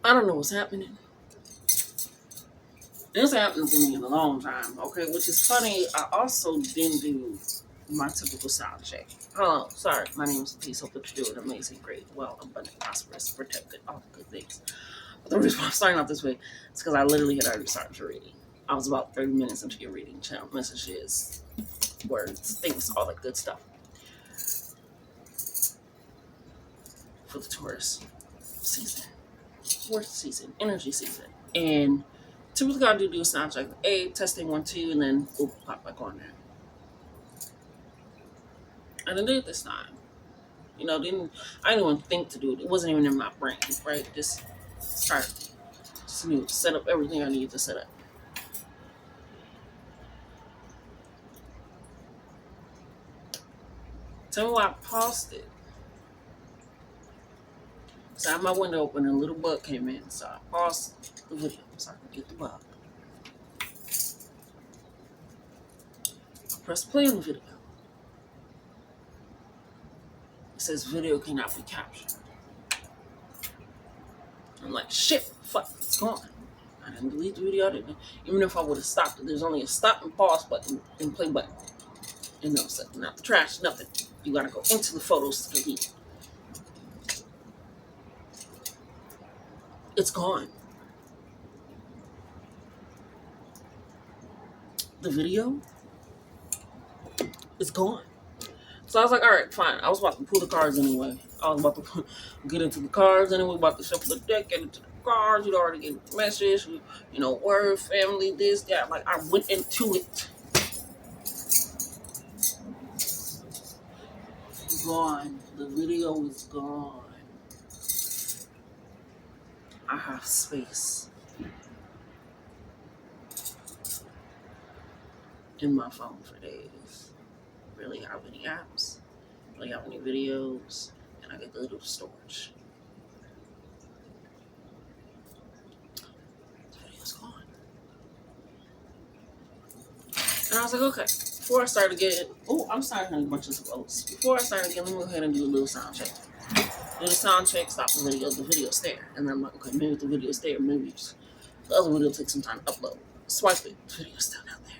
I don't know what's happening. This happened to me in a long time, okay? Which is funny. I also didn't do my typical sound check. Hello, sorry. My name is Peace. Hope that you're doing amazing, great, well, abundant, prosperous, protected, all the good things. But the reason why I'm starting out this way is because I literally had already started your reading. I was about 30 minutes into your reading. Channel messages, words, things, all that good stuff for the Taurus season, fourth season, energy season. And typically I do a sound check. A, testing 1, 2, and then we'll pop back on there. And I did it this time. You know, I didn't even think to do it. It wasn't even in my brain, right? Just start. Just knew to set up everything I needed to set up. Tell me why I paused it. So I had my window open and a little bug came in. So I paused the video so I could get the bug. I pressed play on the video. It says video cannot be captured. I'm like, shit, fuck, it's gone. I didn't delete the video. Even if I would have stopped it, there's only a stop and pause button and play button. And no, not the trash, nothing. You gotta go into the photos to delete. It's gone. The video is gone. So I was like, all right, fine. I was about to pull the cards anyway. I was about to get into the cards anyway, about to shuffle the deck, get into the cards. You'd already get the message, you know, word, family, this, that. Like, I went into it. Gone. The video is gone. I have space in my phone for days. Really have any apps, really have any videos, and I get the little storage. The video's gone. And I was like, okay, before I started getting, I'm starting to get a bunch of votes. Before I started getting, let me go ahead and do a little sound check. Do the sound check, stop the video's there. And then I'm like, okay, maybe the video's there, maybe just, the other video takes some time to upload. Swipe it, the video's still down there.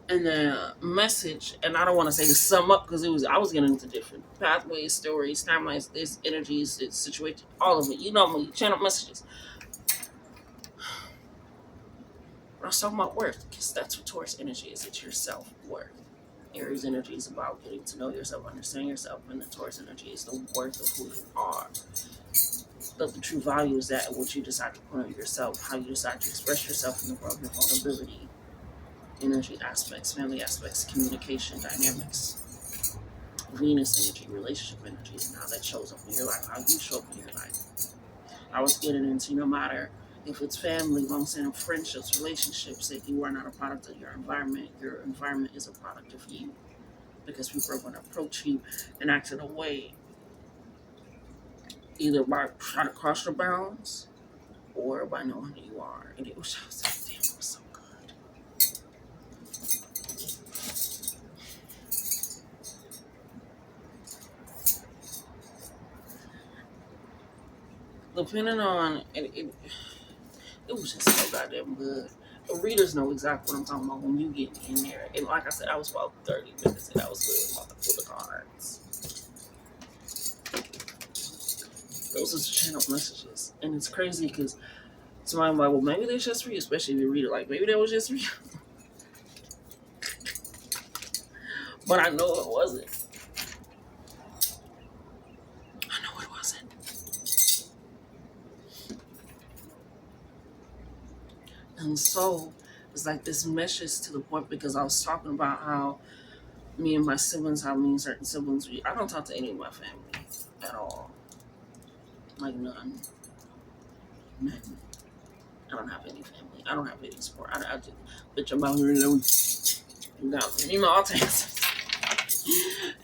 And then message, and I don't want to say to sum up because I was getting into different pathways, stories, timelines, this energies, this situation, all of it. You know me, channel messages. But I was talking about worth because that's what Taurus energy is. It's your self-worth. Aries energy is about getting to know yourself, understand yourself, and the Taurus energy is the worth of who you are. But the true value is that what you decide to put on yourself, how you decide to express yourself in the world, your vulnerability, energy aspects, family aspects, communication dynamics, Venus energy, relationship energy, and how that shows up in your life, how you show up in your life. I was getting into no matter if it's family, long-standing friendships, relationships, that you are not a product of your environment is a product of you. Because people are going to approach you and act in a way either by trying to cross your bounds or by knowing who you are. And it was just, damn, it was so good. Depending on it was just so goddamn good. The readers know exactly what I'm talking about when you get in there. And like I said, I was about 30 minutes and I was literally about to pull the cards. Those are the channel messages. And it's crazy because somebody's like, well, maybe they're just for you, especially if you read it like, maybe that was just for you. But I know it wasn't. I know it wasn't. And so it's like this meshes to the point because I was talking about how me and my siblings, how me and certain siblings, I don't talk to any of my family at all. Like none. None. I don't have any family. I don't have any support. I just, bitch, I'm out here and you know, all types.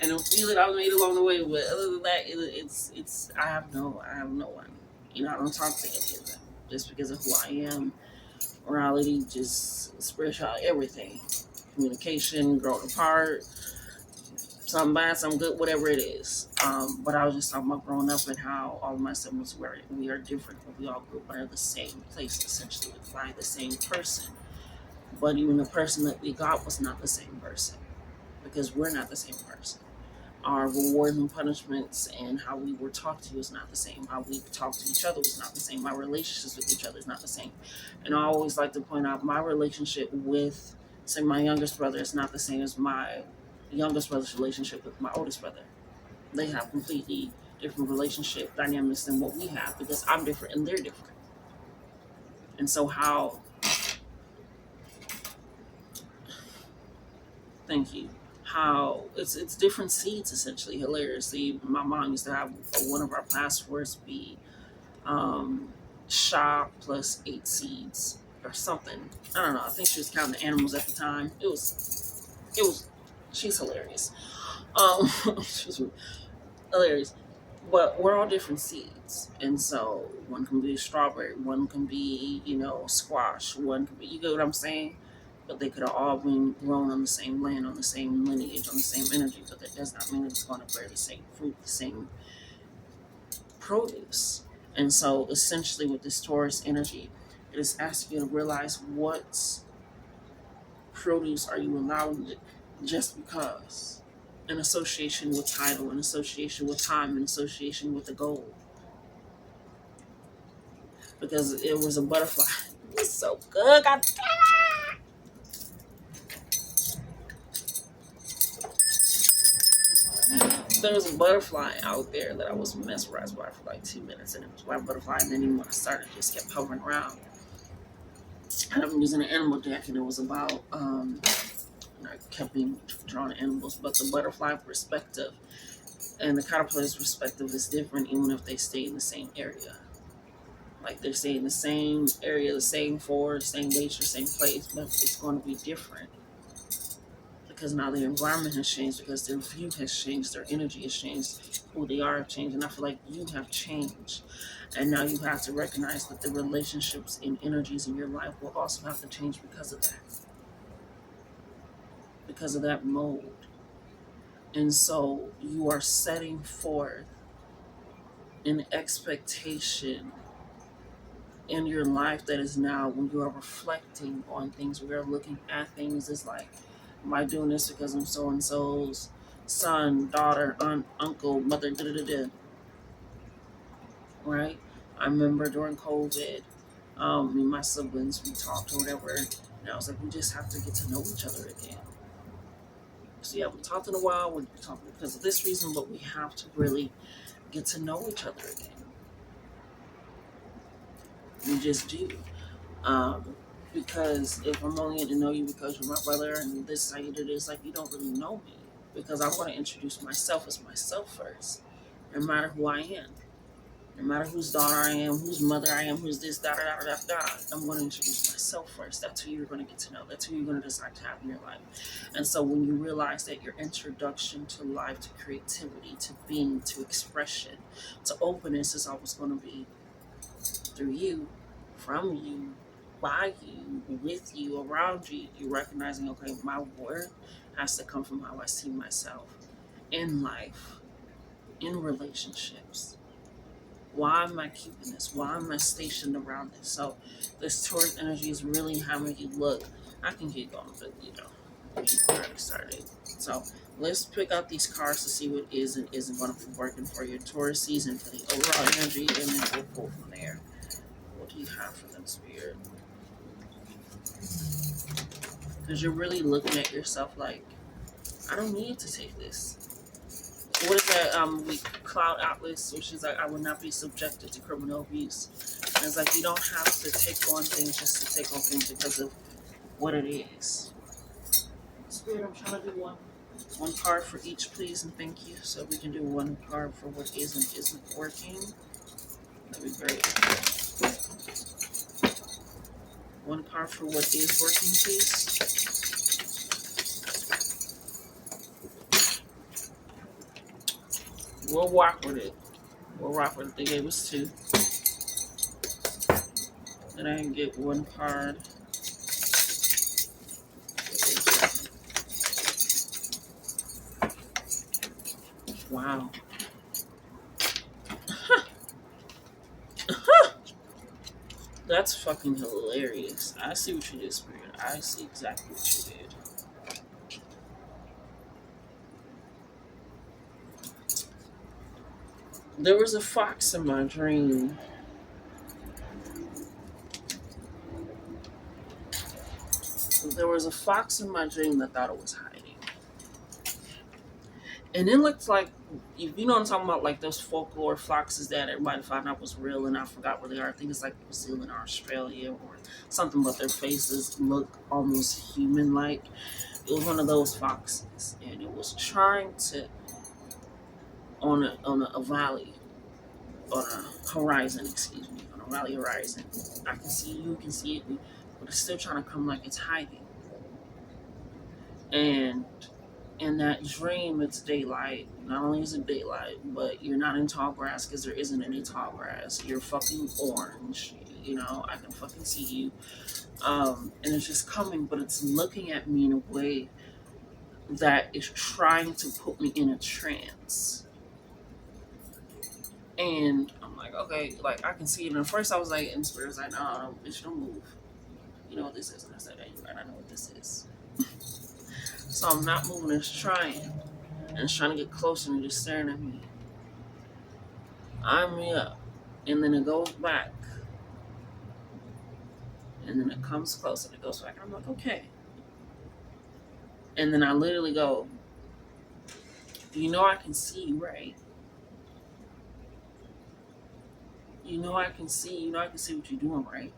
And the feel that I made along the way, but other than that, it's I have no one. You know, I don't talk to any of them just because of who I am. Morality, just spirituality, everything. Communication, growing apart, Some bad, some good, whatever it is. But I was just talking about growing up and how all of my siblings we are different, but we all grew up under the same place, essentially, by the same person. But even the person that we got was not the same person because we're not the same person. Our rewards and punishments and how we were talked to is not the same. How we talk to each other was not the same. My relationships with each other is not the same. And I always like to point out my relationship with, say, my youngest brother is not the same as my youngest brother's relationship with my oldest brother. They have completely different relationship dynamics than what we have because I'm different and they're different. And so how, thank you, how it's different seeds essentially. Hilariously, my mom used to have one of our passwords be um, Sha plus 8 seeds or something. I don't know. I think she was counting the animals at the time. It was. She's hilarious. She's hilarious. But we're all different seeds, and so one can be strawberry, one can be squash, one can be, you get what I'm saying. But they could have all been grown on the same land, on the same lineage, on the same energy. But that does not mean it's going to bear the same fruit, the same produce. And so essentially with this Taurus energy, it is asking you to realize what produce are you allowing it just because. In association with title, in association with time, in association with the goal. Because it was a butterfly. It was so good. God, there was a butterfly out there that I was mesmerized by for like 2 minutes, and it was a white butterfly. And then even when I started, it just kept hovering around. And I'm using an animal deck, and it was about I kept being drawn to animals, but the butterfly perspective and the caterpillar's perspective is different even if they stay in the same area. Like they stay in the same area, the same forest, same nature, same place, but it's going to be different because now the environment has changed, because their view has changed, their energy has changed, who they are have changed, and I feel like you have changed. And now you have to recognize that the relationships and energies in your life will also have to change because of that mode. And so you are setting forth an expectation in your life that is now, when you are reflecting on things, we are looking at things, it's like, am I doing this because I'm so and so's son, daughter, aunt, uncle, mother, da da da, right? I remember during COVID, me and my siblings, we talked or whatever, and I was like, we just have to get to know each other again. So yeah, we talked in a while, we're talking because of this reason, but we have to really get to know each other again. We just do. Um, because if I'm only getting to know you because you're my brother and this is how you do this, like, you don't really know me. Because I want to introduce myself as myself first, no matter who I am. No matter whose daughter I am, whose mother I am, who's this, da da da da da. I'm going to introduce myself first. That's who you're going to get to know. That's who you're going to decide to have in your life. And so when you realize that your introduction to life, to creativity, to being, to expression, to openness is always going to be through you, from you, by you, with you, around you, you're recognizing, okay, my worth has to come from how I see myself in life, in relationships. Why am I keeping this? Why am I stationed around this? So this Taurus energy is really having you look. I can keep going, but we already started. So let's pick out these cards to see what is and isn't going to be working for your Taurus season, for the overall energy, and then we'll pull from there. What do you have for them, Spirit? Because you're really looking at yourself like, I don't need to take this. What is that? Cloud Atlas, which is like, I will not be subjected to criminal abuse. And it's like, you don't have to take on things just to take on things because of what it is. Spirit, I'm trying to do one card for each, please, and thank you. So we can do one card for what is and isn't working. That'd be great. One card for what is working, please. We'll rock with it. We'll rock with it. They gave us two. Then I can get one card. Wow. That's fucking hilarious. I see what you did, Spirit. I see exactly what you did. There was a fox in my dream. There was a fox in my dream that thought it was hiding. And it looked like, you know what I'm talking about, like those folklore foxes that everybody found out was real, and I forgot where they are. I think it's like New Zealand or Australia or something, but their faces look almost human-like. It was one of those foxes, and it was trying to, on a valley, on a horizon, excuse me, on a valley horizon. I can see you can see it, but it's still trying to come like it's hiding. And in that dream, it's daylight. Not only is it daylight, but you're not in tall grass because there isn't any tall grass. You're fucking orange. You know, I can fucking see you. And it's just coming, but it's looking at me in a way that is trying to put me in a trance. And I'm like, okay, like I can see it. And at first I was like, and Spirit was like, no, bitch, don't move. You know what this is? And I said, hey, you're right, I know what this is. So I'm not moving, it's trying. And it's trying to get closer and just staring at me. I'm me up. And then it goes back. And then it comes close and it goes back. And I'm like, okay. And then I literally go, you know I can see you, right? You know I can see what you're doing, right?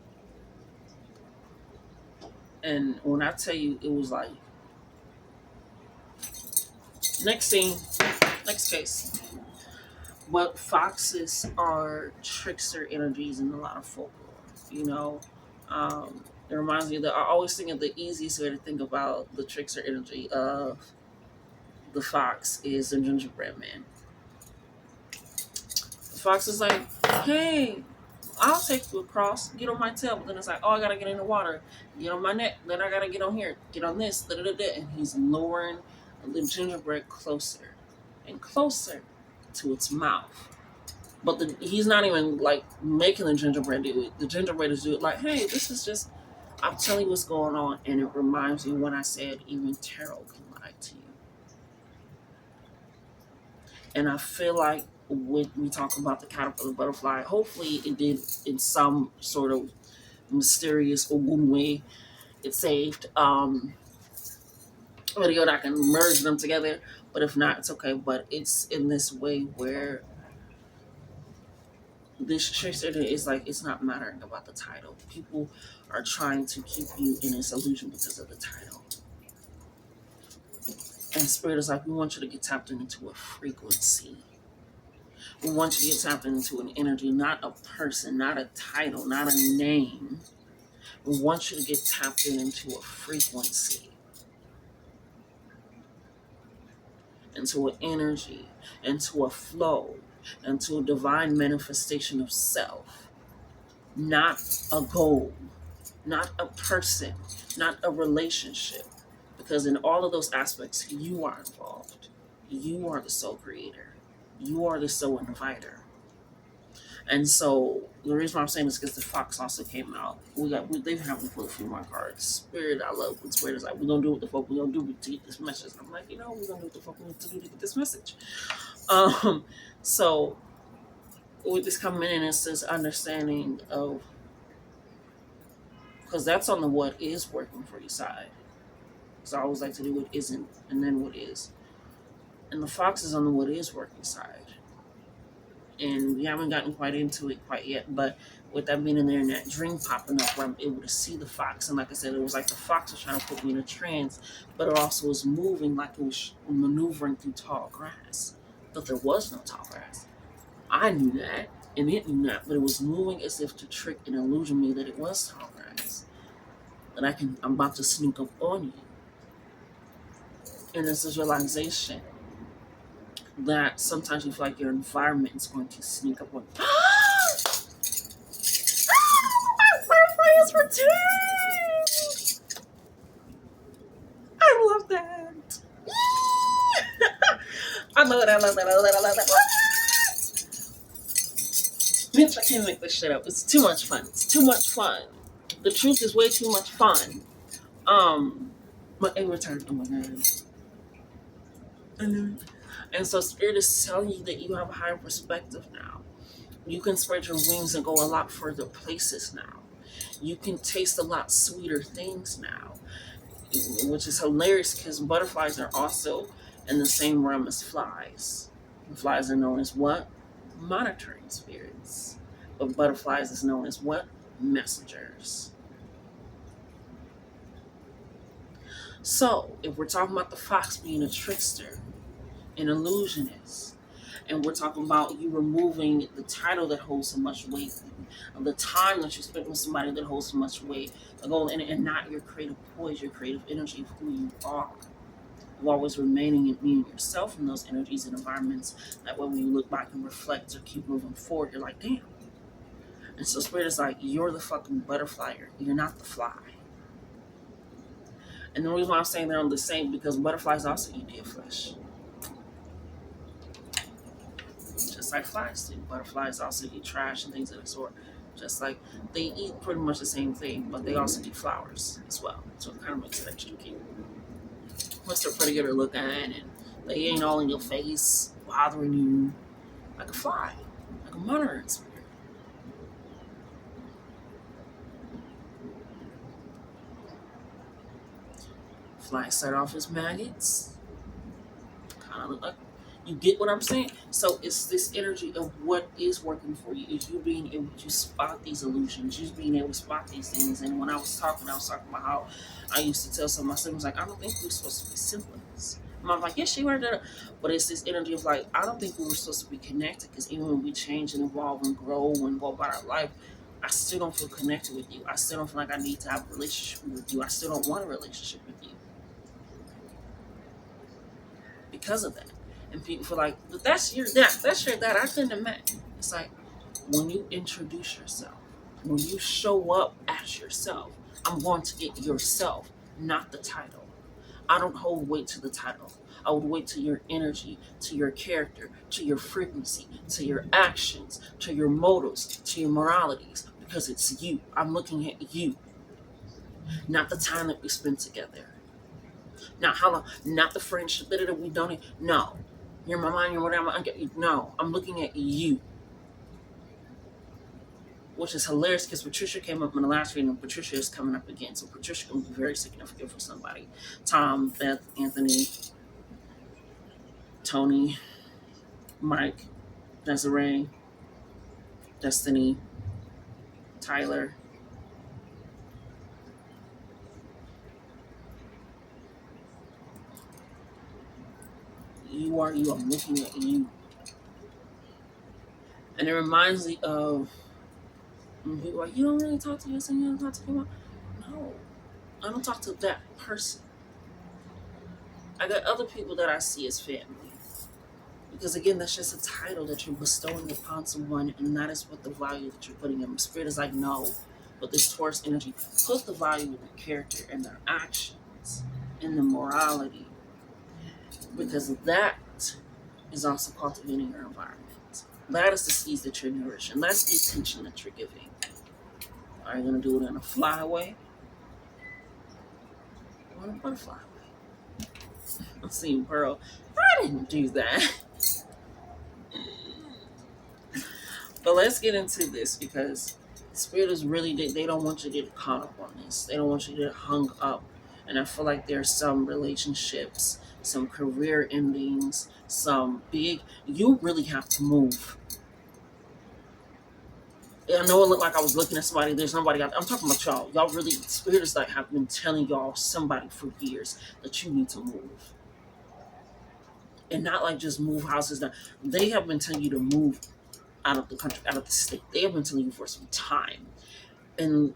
And when I tell you, it was like, next scene, next case. But foxes are trickster energies in a lot of folklore, you know. It reminds me that I always think of the easiest way to think about the trickster energy of the fox is the gingerbread man. The fox is like, hey, I'll take you across, get on my tail. But then it's like, oh, I gotta get in the water, get on my neck, then I gotta get on here, get on this, da da da da. And he's lowering the gingerbread closer and closer to its mouth. But he's not even like making the gingerbread do it. The gingerbread is do it like, hey, this is just, I'm telling you what's going on. And it reminds me when I said even tarot can lie to you. And I feel like when we talk about the caterpillar butterfly, hopefully it did in some sort of mysterious Ogun way. It saved video that I can merge them together. But if not, it's okay. But it's in this way where this trickster is like, it's not mattering about the title. People are trying to keep you in this illusion because of the title. And Spirit is like, we want you to get tapped into a frequency. We want you to get tapped into an energy, not a person, not a title, not a name. We want you to get tapped into a frequency, into an energy, into a flow, into a divine manifestation of self. Not a goal, not a person, not a relationship. Because in all of those aspects, you are involved. You are the soul creator. You are the soul inviter. And so the reason why I'm saying this is because the fox also came out. They've had me pull a few more cards. Spirit, I love when Spirit is like, we're gonna do what the fuck we're gonna do to get this message. And I'm like, we're gonna do what the fuck we need to do to get this message. So with this coming in, it's this understanding of, because that's on the what is working for your side. So I always like to do what isn't and then what is. And the fox is on the what is working side. And we haven't gotten quite into it quite yet, but with that being in there and that dream popping up where I'm able to see the fox, and like I said, it was like the fox was trying to put me in a trance, but it also was moving like it was maneuvering through tall grass. But there was no tall grass. I knew that, and it knew that, but it was moving as if to trick and illusion me that it was tall grass. That I'm about to sneak up on you. And it's this realization that sometimes you feel like your environment is going to sneak up on you. Firefly has returned! I love that. I love that. I love that. I love that. I love that. Bitch, I can't make this shit up. It's too much fun. It's too much fun. The truth is way too much fun. My A return. Oh my god. And so Spirit is telling you that you have a higher perspective now. You can spread your wings and go a lot further places now. You can taste a lot sweeter things now, which is hilarious because butterflies are also in the same realm as flies. And flies are known as what? Monitoring spirits. But butterflies is known as what? Messengers. So, if we're talking about the fox being a trickster, an illusionist, and we're talking about you removing the title that holds so much weight, the time that you spent with somebody that holds so much weight, the goal in it, and not your creative poise, your creative energy of who you are. Of always remaining and being yourself in those energies and environments. That way, when you look back and reflect or keep moving forward, you're like, damn. And so, Spirit is like, you're the fucking butterfly. You're not the fly. And the reason why I'm saying they're on the same because butterflies also eat dead flesh. Just like flies do. Butterflies also eat trash and things of that sort. Just like they eat pretty much the same thing, but they also eat flowers as well. So it kind of makes it extra cute. Plus they're pretty good to look at and they ain't all in your face, bothering you like a fly, like a monitoring spirit. Flies start off as maggots. Kind of look like you get what I'm saying? So it's this energy of what is working for you. Is you being able to spot these illusions, you being able to spot these things. And when I was talking about how I used to tell some of my siblings, like, I don't think we're supposed to be siblings. Mom's like, yes, she heard that. But it's this energy of like, I don't think we were supposed to be connected because even when we change and evolve and grow and go about our life, I still don't feel connected with you. I still don't feel like I need to have a relationship with you. I still don't want a relationship with you because of that. And people feel like, but that's your that. That's your that. I couldn't imagine. It's like when you introduce yourself, when you show up as yourself, I'm going to get yourself, not the title. I don't hold weight to the title. I would wait to your energy, to your character, to your frequency, to your actions, to your motives, to your moralities, because it's you. I'm looking at you, not the time that we spent together. Not how long, not the friendship that we don't. No, you're my mind, you're whatever. No, I'm looking at you, which is hilarious because Patricia came up in the last reading, and Patricia is coming up again. So Patricia can be very significant for somebody. Tom, Beth, Anthony, Tony, Mike, Desiree, Destiny, Tyler. You are you. I'm looking at you, and it reminds me of people like, you don't really talk to your son, you don't talk to your mom. No, I don't talk to that person. I got other people that I see as family. Because again, that's just a title that you're bestowing upon someone, and that is what the value that you're putting in. Spirit is like, no, but this Taurus energy, put the value in their character and their actions, in the morality, because that is also cultivating your environment. That is the seeds that you're nourishing. That's the attention that you're giving. Are you going to do it in a flyway or in a butterfly way? I'm seeing Pearl. I didn't do that. But let's get into this because Spirit is really, they don't want you to get caught up on this. They don't want you to get hung up. And I feel like there's some relationships, some career endings, some big, you really have to move. I know it looked like I was looking at somebody, there's nobody out there. I'm talking about y'all. Y'all really, Spirit is like, have been telling y'all somebody for years that you need to move. And not like just move houses down. They have been telling you to move out of the country, out of the state. They have been telling you for some time. And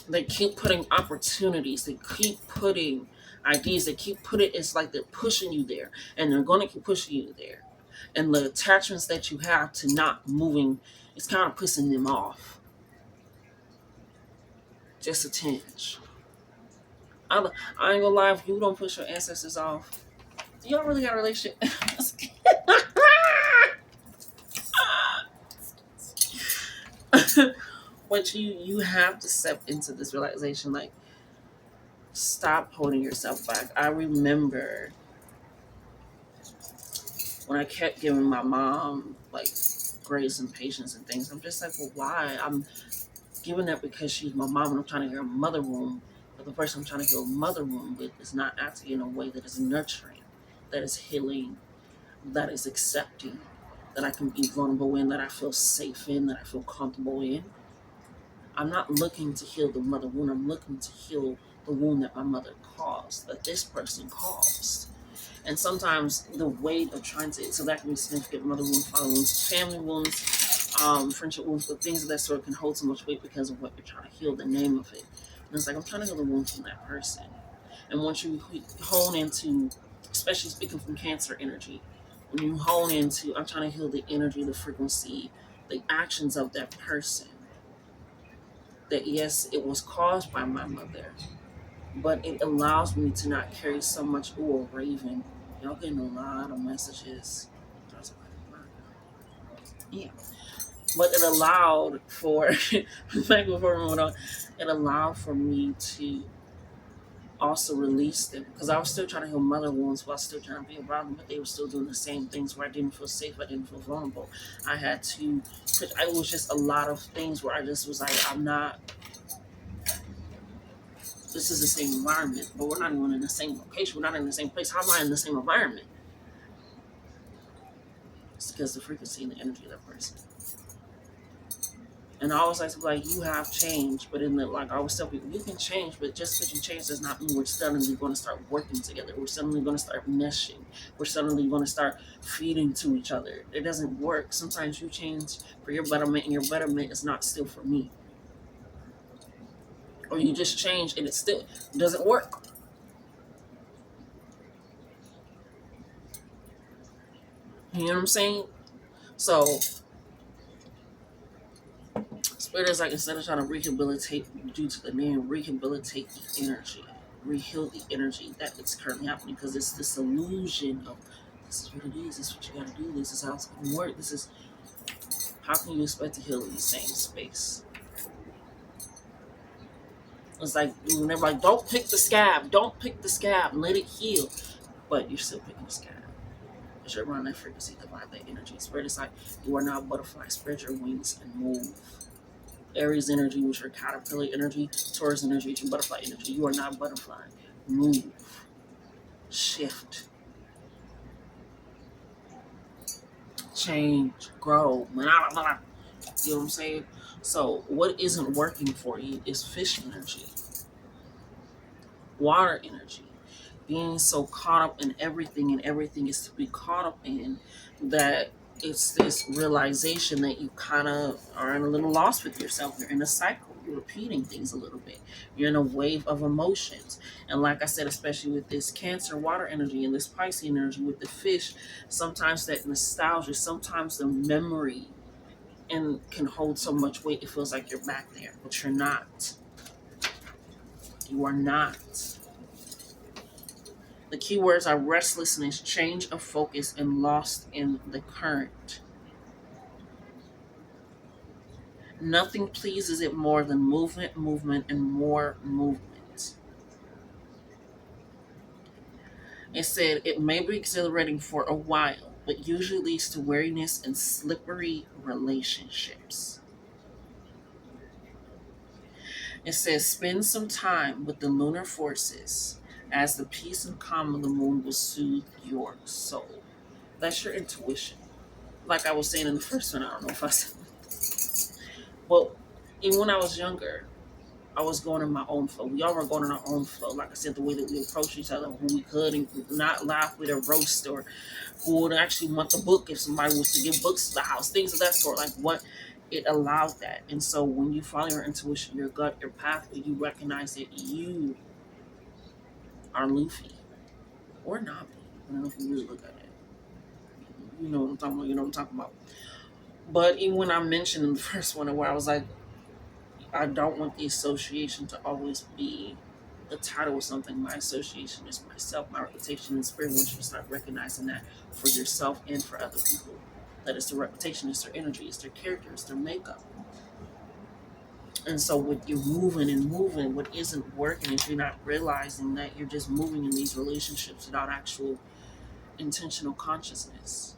they keep putting opportunities, they keep putting ideas, they keep putting, it's like they're pushing you there. And they're going to keep pushing you there. And the attachments that you have to not moving, it's kind of pissing them off. Just a tinge. I ain't gonna lie, if you don't push your ancestors off, y'all really got a relationship? But you have to step into this realization, like, stop holding yourself back. I remember when I kept giving my mom like grace and patience and things. I'm just like, well, why? I'm giving that because she's my mom and I'm trying to hear a mother wound, but the person I'm trying to heal a mother wound with is not acting in a way that is nurturing, that is healing, that is accepting, that I can be vulnerable in, that I feel safe in, that I feel comfortable in. I'm not looking to heal the mother wound. I'm looking to heal the wound that my mother caused, that this person caused. And sometimes the weight of trying to, so that can be significant mother wounds, father wounds, family wounds, friendship wounds, but things of that sort can hold so much weight because of what you're trying to heal, the name of it. And it's like, I'm trying to heal the wound from that person. And once you hone into, especially speaking from Cancer energy, when you hone into, I'm trying to heal the energy, the frequency, the actions of that person, that yes, it was caused by my mother, but it allows me to not carry so much. Ooh, Raven, y'all getting a lot of messages. Yeah, but it allowed for back before we went on, it allowed for me to also release them because I was still trying to heal mother wounds while still trying to be around them, but they were still doing the same things where I didn't feel safe, I didn't feel vulnerable. I had to, it was just a lot of things where I just was like, I'm not, this is the same environment, but we're not even in the same location. We're not in the same place. How am I in the same environment? It's because the frequency and the energy of that person. And I always like to be like, you have changed, but in the, like I always tell people, you can change, but just because you change does not mean we're suddenly going to start working together. We're suddenly going to start meshing. We're suddenly going to start feeding to each other. It doesn't work. Sometimes you change for your betterment, and your betterment is not still for me. Or you just change and it still doesn't work. You know what I'm saying? So Spirit is like, instead of trying to rehabilitate due to the name, rehabilitate the energy, reheal the energy that it's currently happening, because it's this illusion of this is what it is, this is what you gotta do, this is how it's gonna work, this is how can you expect to heal in the same space? It's like when they're like, don't pick the scab, don't pick the scab, let it heal. But you're still picking the scab. Because you're around that frequency, divide that energy. Spirit is like, you are now a butterfly, spread your wings and move. Aries energy, which are caterpillar energy, Taurus energy, which is butterfly energy. You are not butterfly. Move. Shift. Change. Grow. You know what I'm saying? So what isn't working for you is fish energy. Water energy. Being so caught up in everything, and everything is to be caught up in, that it's this realization that you kind of are in a little lost with yourself. You're in a cycle. You're repeating things a little bit. You're in a wave of emotions. And like I said, especially with this Cancer water energy and this Pisces energy with the fish, sometimes that nostalgia, sometimes the memory and can hold so much weight it feels like you're back there, but you're not. You are not. The keywords are restlessness, change of focus, and lost in the current. Nothing pleases it more than movement, movement, and more movement. It said it may be exhilarating for a while, but usually leads to weariness and slippery relationships. It says spend some time with the lunar forces, as the peace and calm of the moon will soothe your soul. That's your intuition. Like I was saying in the first one, I don't know if I said. Well, even when I was younger, I was going in my own flow. We all were going in our own flow. Like I said, the way that we approach each other, who we could and not laugh with a roast, or who would actually want the book if somebody was to give books to the house, things of that sort. Like what it allowed that. And so when you follow your intuition, your gut, your pathway, you recognize that you are Luffy or Navi. I don't know if you really look at it. You know what I'm talking about. You know what I'm talking about. But even when I mentioned in the first one where I was like, I don't want the association to always be the title was something. My association is myself. My reputation in spirit. Once you start recognizing that for yourself and for other people, that it's their reputation, it's their energy, it's their character, it's their makeup. And so, with you moving and moving, what isn't working is you're not realizing that you're just moving in these relationships without actual intentional consciousness.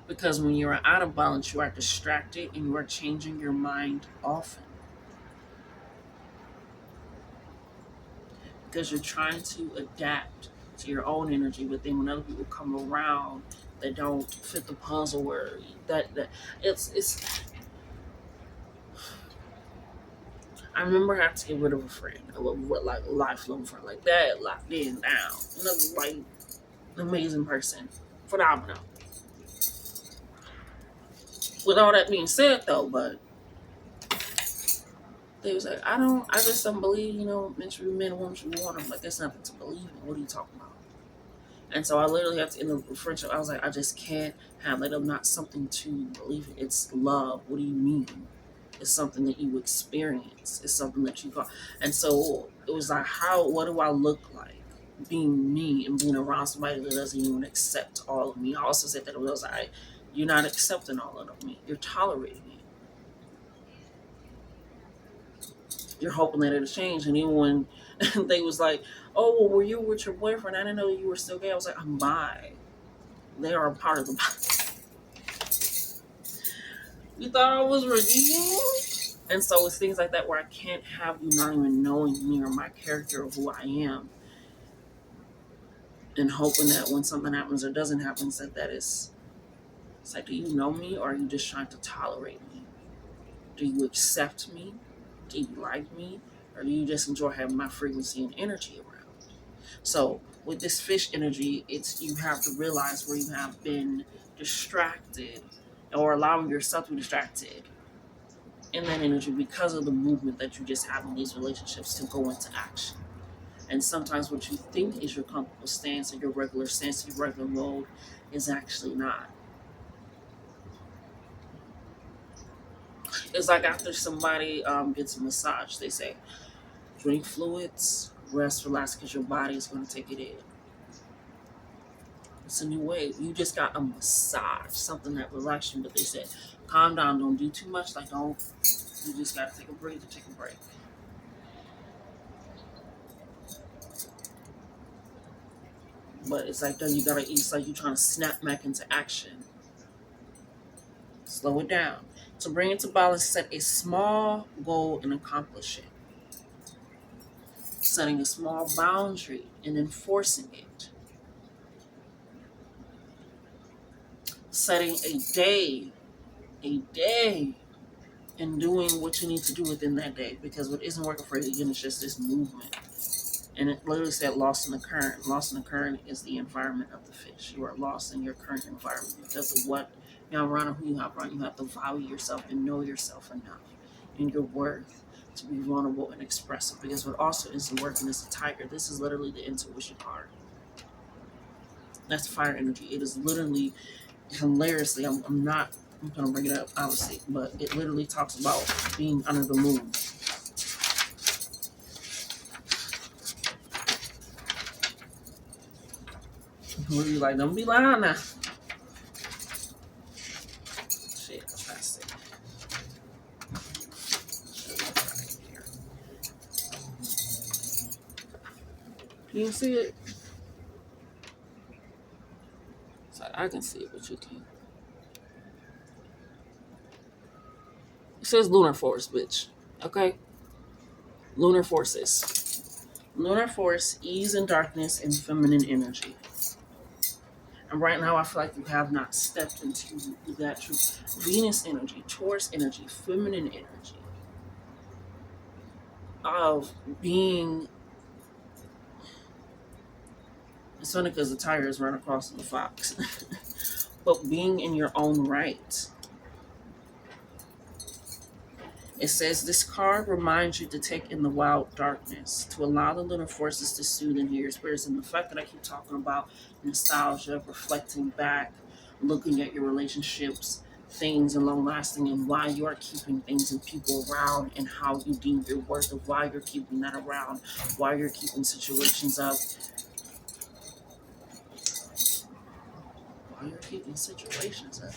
Because when you're out of balance, you are distracted and you are changing your mind often. Because you're trying to adapt to your own energy, but then when other people come around that don't fit the puzzle, or that it's. I remember I had to get rid of a friend, like a lifelong friend, like that, locked in down. Another like amazing person, phenomenal. With all that being said, though, but they was like, I just don't believe, men should be men and women should be women. I'm like, there's nothing to believe in. What are you talking about? And so I literally had to end the friendship. I was like, I just can't have it. I'm not something to believe in. It's love. What do you mean? It's something that you experience. It's something that you got. And so it was like, what do I look like being me and being around somebody that doesn't even accept all of me? I also said that it was like, you're not accepting all of me. You're tolerating me. You're hoping that it'll change. And even when they was like, oh, well, were you with your boyfriend? I didn't know you were still gay. I was like, I'm bi. They are a part of the body. You thought I was redeemed? And so it's things like that where I can't have you not even knowing me or my character or who I am, and hoping that when something happens or doesn't happen, that it's like, do you know me or are you just trying to tolerate me? Do you accept me? Do you like me? Or do you just enjoy having my frequency and energy around? So with this fish energy, it's you have to realize where you have been distracted or allowing yourself to be distracted in that energy because of the movement that you just have in these relationships to go into action. And sometimes what you think is your comfortable stance or your regular stance, your regular mode, is actually not. It's like after somebody gets a massage, they say, drink fluids, rest, relax, because your body is going to take it in. It's a new way. You just got a massage, something that relaxes you. But they said, calm down, don't do too much. Like, don't. You just got to take a breather, take a break. But it's like, then you got to eat. It's like you're trying to snap back into action. Slow it down. To bring it to balance, set a small goal and accomplish it. Setting a small boundary and enforcing it. Setting a day, and doing what you need to do within that day. Because what isn't working for you, again, it's just this movement. And it literally said lost in the current. Lost in the current is the environment of the fish. You are lost in your current environment because of what you have around and who you have around. You have to value yourself and know yourself enough and your worth to be vulnerable and expressive. Because what also isn't working is the tiger. This is literally the intuition part. That's fire energy. It is literally hilariously. I'm going to bring it up, obviously, but it literally talks about being under the moon. What are you like? Don't be lying now. Shit, that's it. Can you see it? It's like, I can see it, but you can't. It says lunar force, bitch. Okay? Lunar forces. Lunar force, ease and darkness, and feminine energy. And right now, I feel like you have not stepped into that truth. Venus energy, Taurus energy, feminine energy of being. It's funny because the tiger is right across from the fox. But being in your own right. It says this card reminds you to take in the wild darkness, to allow the lunar forces to soothe and heal your spirits. And the fact that I keep talking about nostalgia, reflecting back, looking at your relationships, things and long lasting, and why you are keeping things and people around, and how you deem your worth of why you're keeping that around, why you're keeping situations up, why you're keeping situations up,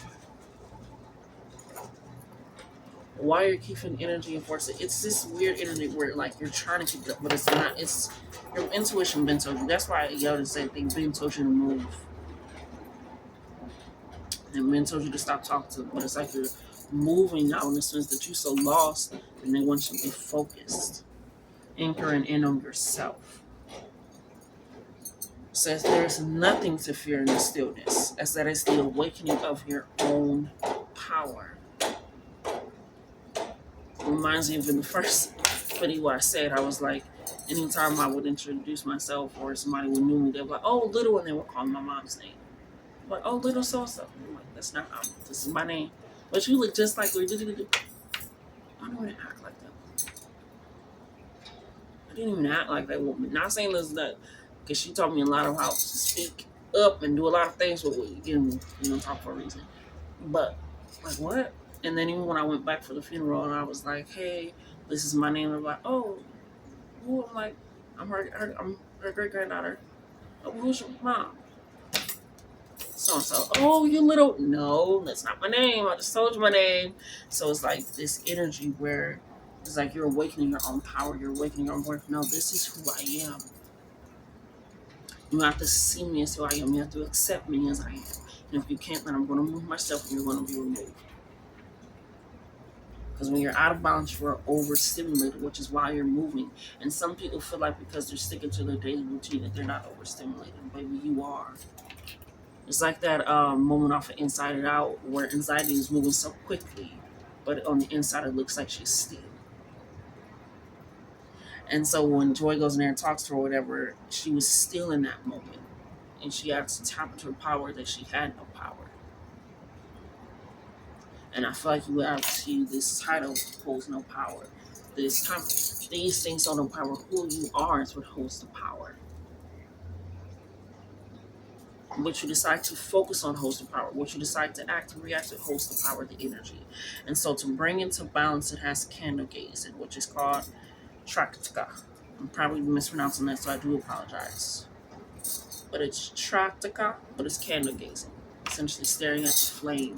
why you're keeping energy and force. It's this weird energy where like you're trying to keep it up, but it's not. It's your intuition been told you. That's why Yoda said they've been told you to move. And men told you to stop talking to them, but it's like you're moving now in the sense that you're so lost, and they want you to be focused, anchoring in on yourself. Says there's nothing to fear in the stillness, as that is the awakening of your own power. Reminds me of in the first video I said, I was like, anytime I would introduce myself or somebody would knew me, they'd be like, oh, little, and they would call my mom's name. Like, oh, little so-so. I'm like, that's not how, this is my name. But you look just like, I don't even act like that. I didn't even act like that woman. Not saying this that, because she taught me a lot of how to speak up and do a lot of things with again, talk for a reason. But, like, what? And then even when I went back for the funeral and I was like, hey, this is my name, they're like, oh, who? I'm like, I'm her great granddaughter. Oh, who's your mom? So, oh, you little, no, that's not my name. I just told you my name. So it's like this energy where it's like you're awakening your own power. You're awakening your own worth. No, this is who I am. You have to see me as who I am. You have to accept me as I am. And if you can't, then I'm going to move myself and you're going to be removed. Because when you're out of balance, you're overstimulated, which is why you're moving. And some people feel like because they're sticking to their daily routine that they're not overstimulated. Baby, you are. It's like that moment off of Inside It Out where anxiety is moving so quickly, but on the inside it looks like she's still. And so when Joy goes in there and talks to her or whatever, she was still in that moment. And she had to tap into her power that she had no power. And I feel like you have to, this title holds no power. These things don't have power. Who you are is what holds the power. What you decide to focus on holds the power. What you decide to act and react to holds the power, the energy. And so to bring into balance, it has candle gaze, which is called Traktika. I'm probably mispronouncing that, so I do apologize. But it's Traktika, but it's candle gazing. Essentially staring at the flame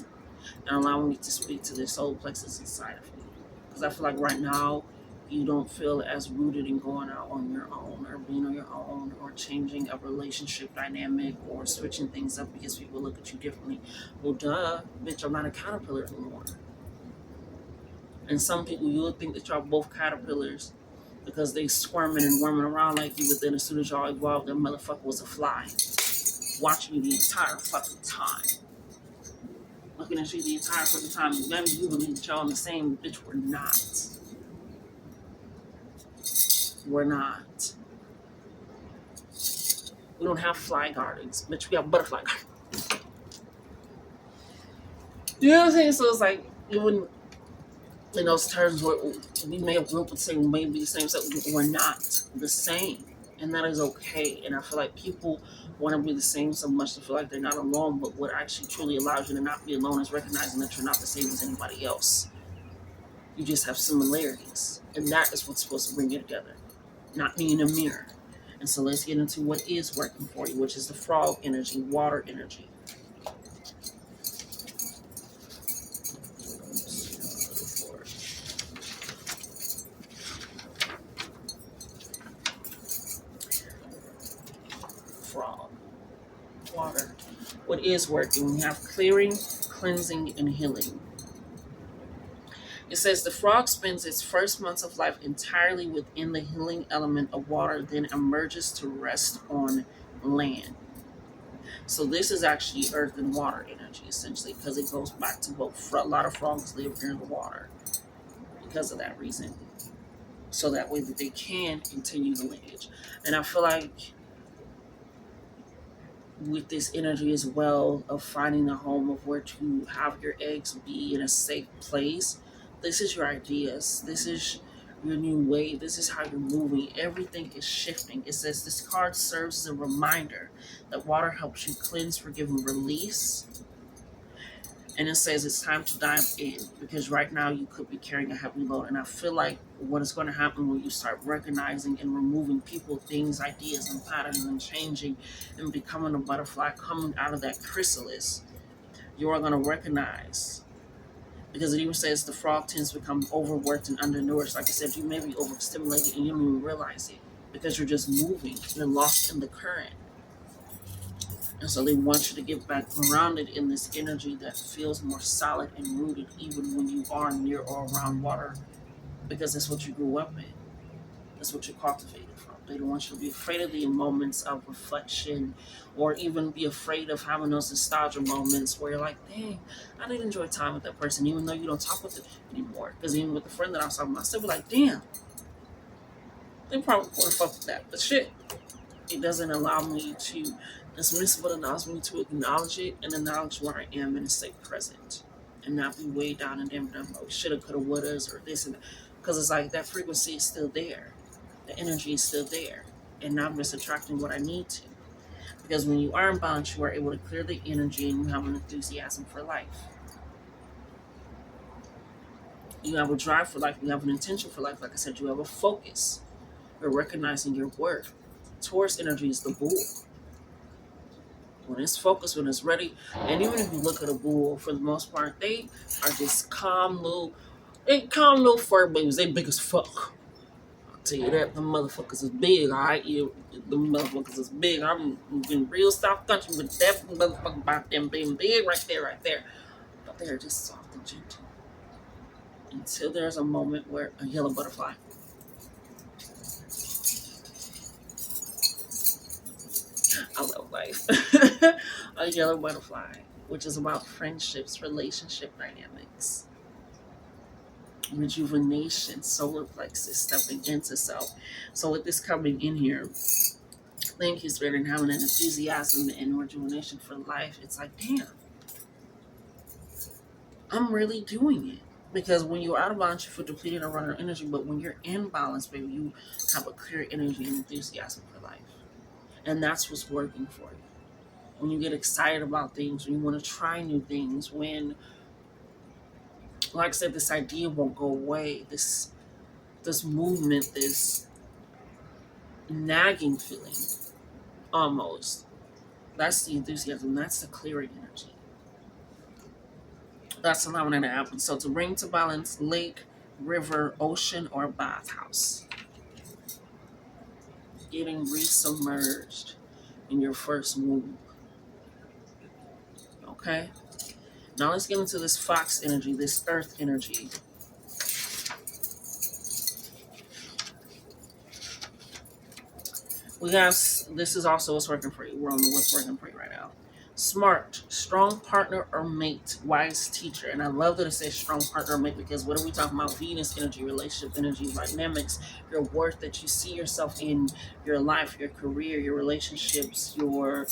and allowing you to speak to the solar plexus inside of you. Because I feel like right now, you don't feel as rooted in going out on your own or being on your own or changing a relationship dynamic or switching things up because people look at you differently. Well, duh, bitch, I'm not a caterpillar anymore. And some people, you would think that y'all both caterpillars because they squirming and worming around like you, but then as soon as y'all evolved, that motherfucker was a fly watching you the entire fucking time. Looking at you the entire fucking time. Maybe you believe that y'all in the same, bitch, we're not. We're not. We don't have fly gardens, bitch. We have butterfly gardens. You know what I'm saying? So it's like, even in those terms where we may have grouped the same, may be the same, so we're not the same. And that is okay. And I feel like people want to be the same so much to feel like they're not alone, but what actually truly allows you to not be alone is recognizing that you're not the same as anybody else. You just have similarities. And that is what's supposed to bring you together, not me in a mirror. And so let's get into what is working for you, which is the frog energy, water energy. Frog, water. What is working? We have clearing, cleansing, and healing. It says the frog spends its first months of life entirely within the healing element of water, then emerges to rest on land. So this is actually earth and water energy, essentially, because it goes back to both. A lot of frogs live near the water because of that reason. So that way that they can continue the lineage. And I feel like with this energy as well of finding a home of where to have your eggs be in a safe place, this is your ideas. This is your new way. This is how you're moving. Everything is shifting. It says this card serves as a reminder that water helps you cleanse, forgive, and release. And it says it's time to dive in because right now you could be carrying a heavy load. And I feel like what is going to happen when you start recognizing and removing people, things, ideas, and patterns and changing and becoming a butterfly coming out of that chrysalis, you are going to recognize. Because it even says the frog tends to become overworked and undernourished. Like I said, you may be overstimulated and you don't even realize it because you're just moving. You're lost in the current. And so they want you to get back grounded in this energy that feels more solid and rooted even when you are near or around water because that's what you grew up in. That's what you cultivated from. They don't want you to be afraid of the moments of reflection or even be afraid of having those nostalgia moments where you're like, dang, I did enjoy time with that person even though you don't talk with it anymore. Because even with the friend that I was talking about, I still be like, damn, they probably would have fucked with that. But shit, it doesn't allow me to dismiss what allows me to acknowledge it and acknowledge where I am and stay present and not be way down and damn like shoulda, coulda, wouldas or this and that. Because it's like that frequency is still there. The energy is still there. And now I'm just attracting what I need to. Because when you are in balance, you are able to clear the energy and you have an enthusiasm for life. You have a drive for life. You have an intention for life. Like I said, you have a focus. You're recognizing your worth. Taurus energy is the bull. When it's focused, when it's ready, and even if you look at a bull, for the most part, they are just calm little fur babies. They big as fuck. I'll tell you that. The motherfuckers is big, alright? The motherfuckers is big. I'm in real South Country with that motherfucker about them being big right there, right there. But they're just soft and gentle. Until there's a moment where a yellow butterfly. I love life. A yellow butterfly, which is about friendships, relationship dynamics, rejuvenation, solar plexus, stepping into self. So with this coming in here, thank you, Spirit, and having an enthusiasm and rejuvenation for life. It's like, damn, I'm really doing it. Because when you're out of balance, you feel depleted and running out of energy. But when you're in balance, baby, you have a clear energy and enthusiasm for life. And that's what's working for you. When you get excited about things, when you want to try new things, when, like I said, this idea won't go away, this movement, this nagging feeling, almost. That's the enthusiasm. That's the clearing energy. That's allowing it to happen. So to bring to balance lake, river, ocean, or bathhouse. Getting resubmerged in your first move. Okay? Now let's get into this fox energy, this earth energy. We have, this is also what's working for you. We're on the what's working for you right now. Smart, strong partner or mate, wise teacher. And I love that it says strong partner or mate because what are we talking about? Venus energy, relationship energy, dynamics, your worth that you see yourself in your life, your career, your relationships, your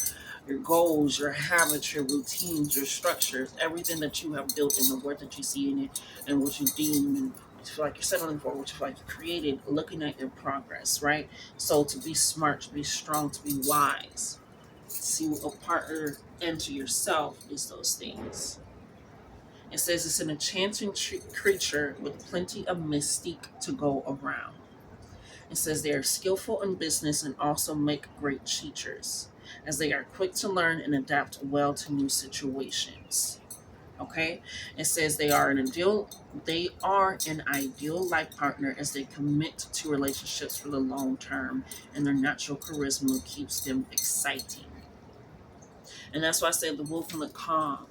goals, your habits, your routines, your structures, everything that you have built and the worth that you see in it and what you deem and what you feel like you're settling for, what you feel like you created, looking at your progress, right? So to be smart, to be strong, to be wise, see a partner and to yourself is those things. It says it's an enchanting creature with plenty of mystique to go around. It says they are skillful in business and also make great teachers, as they are quick to learn and adapt well to new situations. Okay, it says they are an ideal life partner as they commit to relationships for the long term, and their natural charisma keeps them exciting. And that's why I said the wolf and the calm.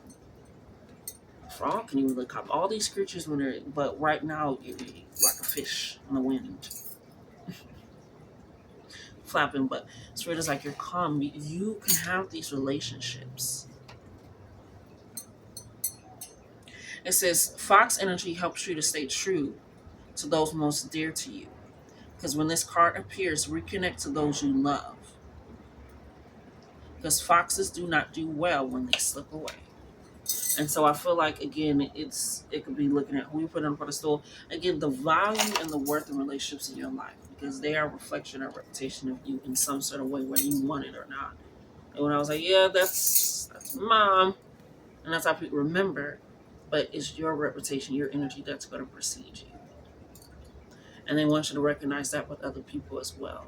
Frog can even look calm. All these creatures when they're, but right now you're like a fish in the wind, flapping. But Spirit is like you're calm. You can have these relationships. It says fox energy helps you to stay true to those most dear to you. Because when this card appears, reconnect to those you love. Because foxes do not do well when they slip away. And so I feel like again, it could be looking at who you put on a pedestal. Again, the value and the worth of relationships in your life because they are a reflection or reputation of you in some sort of way, whether you want it or not. And when I was like, yeah, that's mom. And that's how people remember, but it's your reputation, your energy that's going to precede you. And they want you to recognize that with other people as well.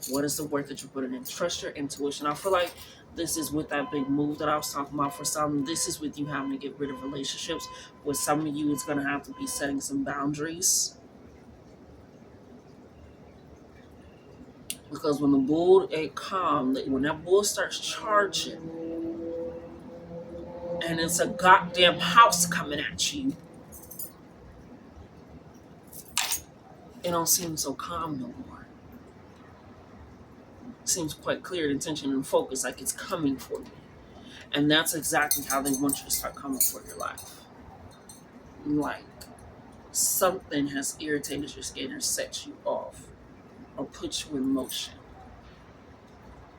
What is the work that you're putting in? Trust your intuition. I feel like this is with that big move that I was talking about for some. This is with you having to get rid of relationships. With some of you, it's going to have to be setting some boundaries. Because when the bull ain't calm, when that bull starts charging, and it's a goddamn house coming at you, it don't seem so calm no more. It seems quite clear, intention, and focus, like it's coming for you. And that's exactly how they want you to start coming for your life. Like something has irritated your skin or set you off or put you in motion.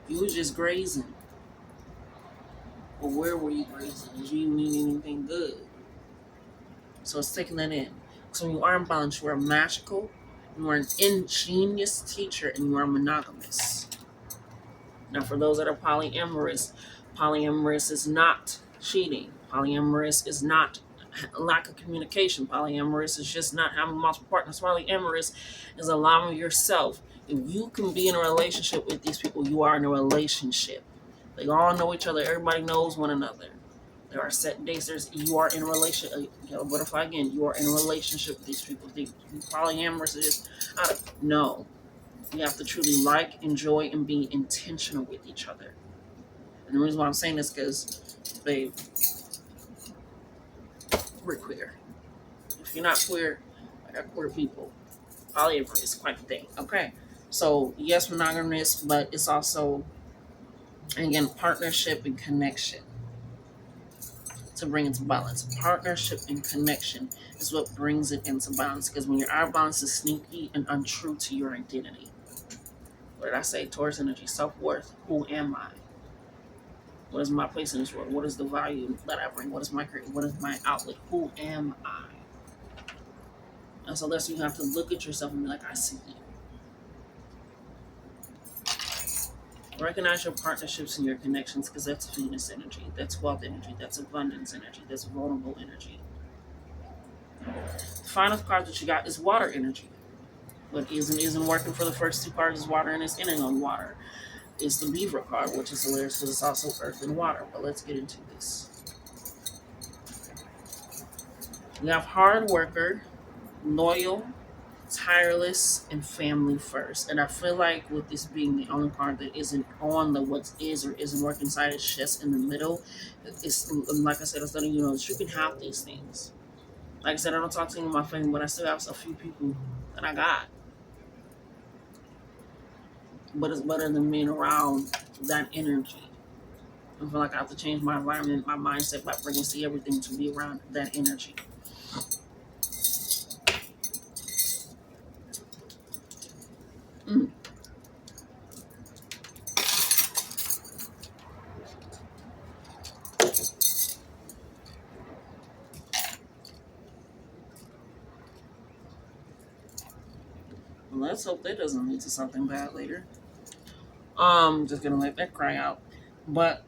You were just grazing. Well, where were you grazing? Did you even need anything good? So it's taking that in. So when you are in balance, you are magical, you are an ingenious teacher, and you are monogamous. Now, for those that are polyamorous is not cheating. Polyamorous is not lack of communication. Polyamorous is just not having multiple partners. Polyamorous is allowing yourself. If you can be in a relationship with these people, you are in a relationship. They all know each other. Everybody knows one another. There are set dates. You are in a relationship. Butterfly again. You are in a relationship with these people. The polyamorous is no. You have to truly like, enjoy, and be intentional with each other. And the reason why I'm saying this is because, babe, we're queer. If you're not queer, I got queer people. Polyamory is quite a thing. Okay. So, yes, monogamous, but it's also, again, partnership and connection to bring it to balance. Partnership and connection is what brings it into balance. Because when you're out of balance, it's sneaky and untrue to your identity. What did I say? Taurus energy, self-worth. Who am I? What is my place in this world? What is the value that I bring? What is my outlet? Who am I? And so that's you have to look at yourself and be like, I see you. Recognize your partnerships and your connections because that's Venus energy, that's wealth energy, that's abundance energy, that's vulnerable energy. The final card that you got is water energy. What isn't working for the first two cards is water and it's ending on water. It's the beaver card, which is hilarious because it's also earth and water. But let's get into this. We have hard worker, loyal, tireless, and family first. And I feel like with this being the only card that isn't on the what is or isn't working side, it's just in the middle. It's like I said, it's letting you know that you can have these things. Like I said, I don't talk to any of my family, but I still have a few people that I got. But it's better than being around that energy. I feel like I have to change my environment, my mindset by bringing see everything to be around that energy. Mm. Well, let's hope that doesn't lead to something bad later. Just gonna let that cry out. But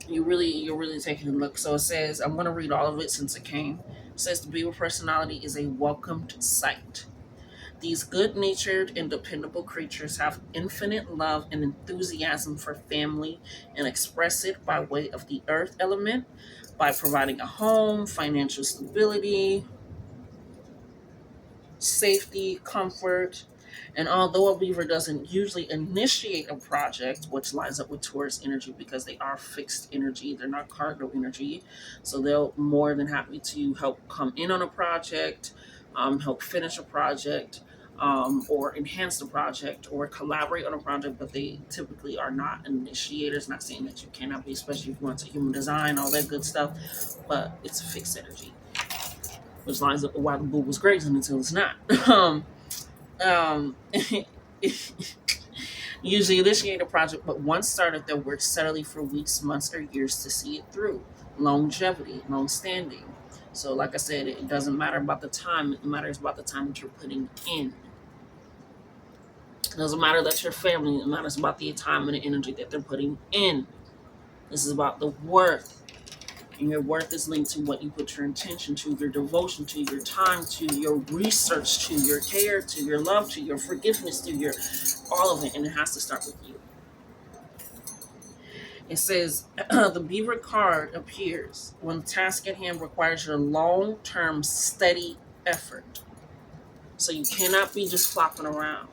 you're really taking a look. So it says, I'm gonna read all of it since it came. It says the Beaver personality is a welcomed sight. These good-natured and dependable creatures have infinite love and enthusiasm for family and express it by way of the earth element, by providing a home, financial stability, safety, comfort. And although a beaver doesn't usually initiate a project, which lines up with Taurus energy because they are fixed energy, they're not cargo energy. So they'll more than happy to help come in on a project, help finish a project, or enhance the project or collaborate on a project, but they typically are not initiators. Not saying that you cannot be, especially if you want to human design, all that good stuff, but it's a fixed energy, which lines up with why the bull was grazing until it's not. Um, Usually initiate a project, but once started, they'll work steadily for weeks, months, or years to see it through. Longevity, long standing. So, like I said, it doesn't matter about the time, it matters about the time that you're putting in. It doesn't matter that you're family, it matters about the time and the energy that they're putting in. This is about the worth. And your worth is linked to what you put your intention to, your devotion to, your time to, your research to, your care to, your love to, your forgiveness to, your all of it. And it has to start with you. It says the beaver card appears when the task at hand requires your long-term steady effort. So you cannot be just flopping around.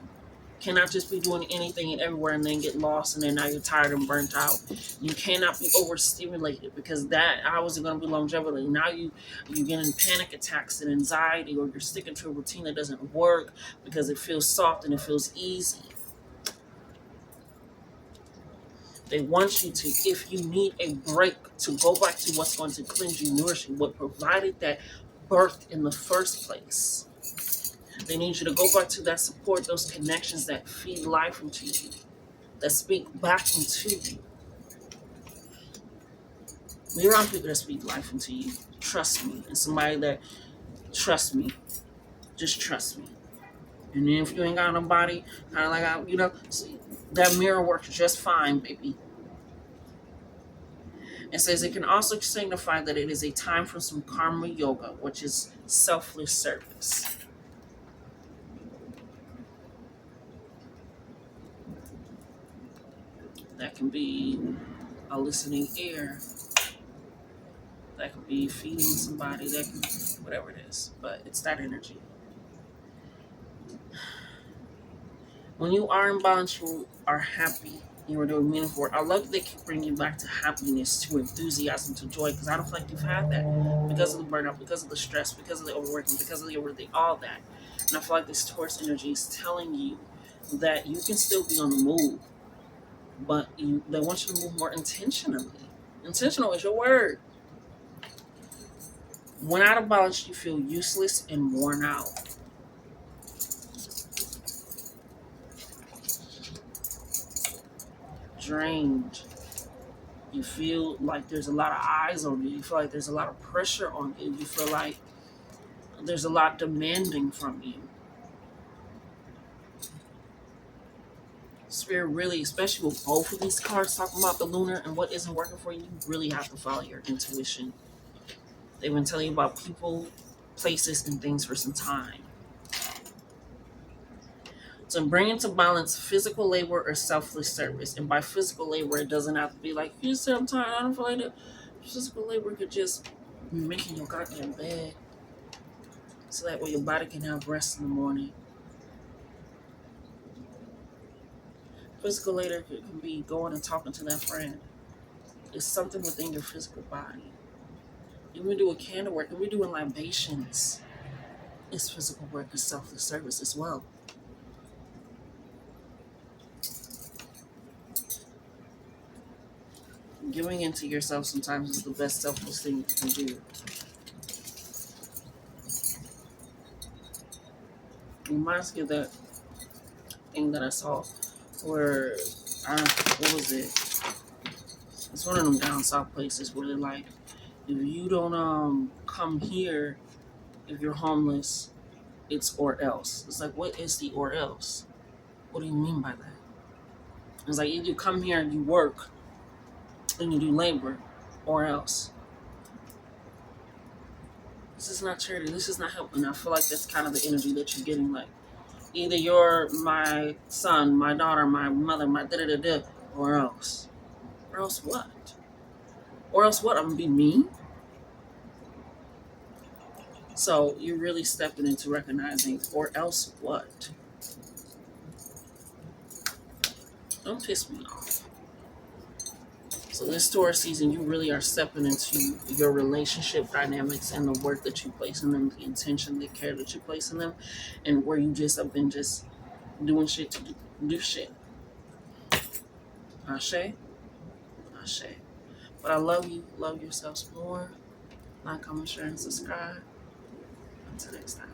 Cannot just be doing anything and everywhere and then get lost and then now you're tired and burnt out. You cannot be overstimulated because that how is it going to be longevity? Now you're getting panic attacks and anxiety, or you're sticking to a routine that doesn't work because it feels soft and it feels easy. They want you to, if you need a break, to go back to what's going to cleanse you, nourish you, what provided that birth in the first place. They need you to go back to that support, those connections that feed life into you, that speak back into you. Be around people that speak life into you. Trust me. And somebody that trust me. Just trust me. And then if you ain't got nobody, kind of like, that mirror works just fine, baby. It says it can also signify that it is a time for some karma yoga, which is selfless service. That can be a listening ear. That could be feeding somebody. That can be whatever it is. But it's that energy. When you are in balance, you are happy. You are doing meaningful work. I love that they can bring you back to happiness, to enthusiasm, to joy, because I don't feel like you've had that because of the burnout, because of the stress, because of the overworking, because of the overthink, all that. And I feel like this Taurus energy is telling you that you can still be on the move, but they want you to move more intentionally. Intentional is your word. When out of balance, you feel useless and worn out. Drained. You feel like there's a lot of eyes on you. You feel like there's a lot of pressure on you. You feel like there's a lot demanding from you. Spirit really, especially with both of these cards talking about the lunar and what isn't working for you, you really have to follow your intuition. They've been telling you about people, places, and things for some time. So bring into balance physical labor or selfless service. And by physical labor, it doesn't have to be like, you said I'm tired, I don't feel like it. Physical labor could just be making your goddamn bed so that way your body can have rest in the morning. Physical labor can be going and talking to that friend. It's something within your physical body. You can do a candle work, and we're doing libations. It's physical work, it's selfless service as well. Giving into yourself sometimes is the best selfless thing you can do. It reminds me of that thing that I saw where, what was it? It's one of them down south places where they're like, if you don't come here, if you're homeless, it's or else. It's like, what is the or else? What do you mean by that? It's like, either you come here and you work and you do labor, or else. This is not charity. This is not helping. I feel like that's kind of the energy that you're getting. Like, either you're my son, my daughter, my mother, my da-da-da-da, or else. Or else what? Or else what? I'm going to be mean? So you're really stepping into recognizing, or else what? Don't piss me off. So this Taurus season, you really are stepping into your relationship dynamics and the work that you place in them, the intention, the care that you place in them, and where you just have been just doing shit to do shit. Ashe? Ashe. But I love you. Love yourselves more. Like, comment, share, and subscribe. Until next time.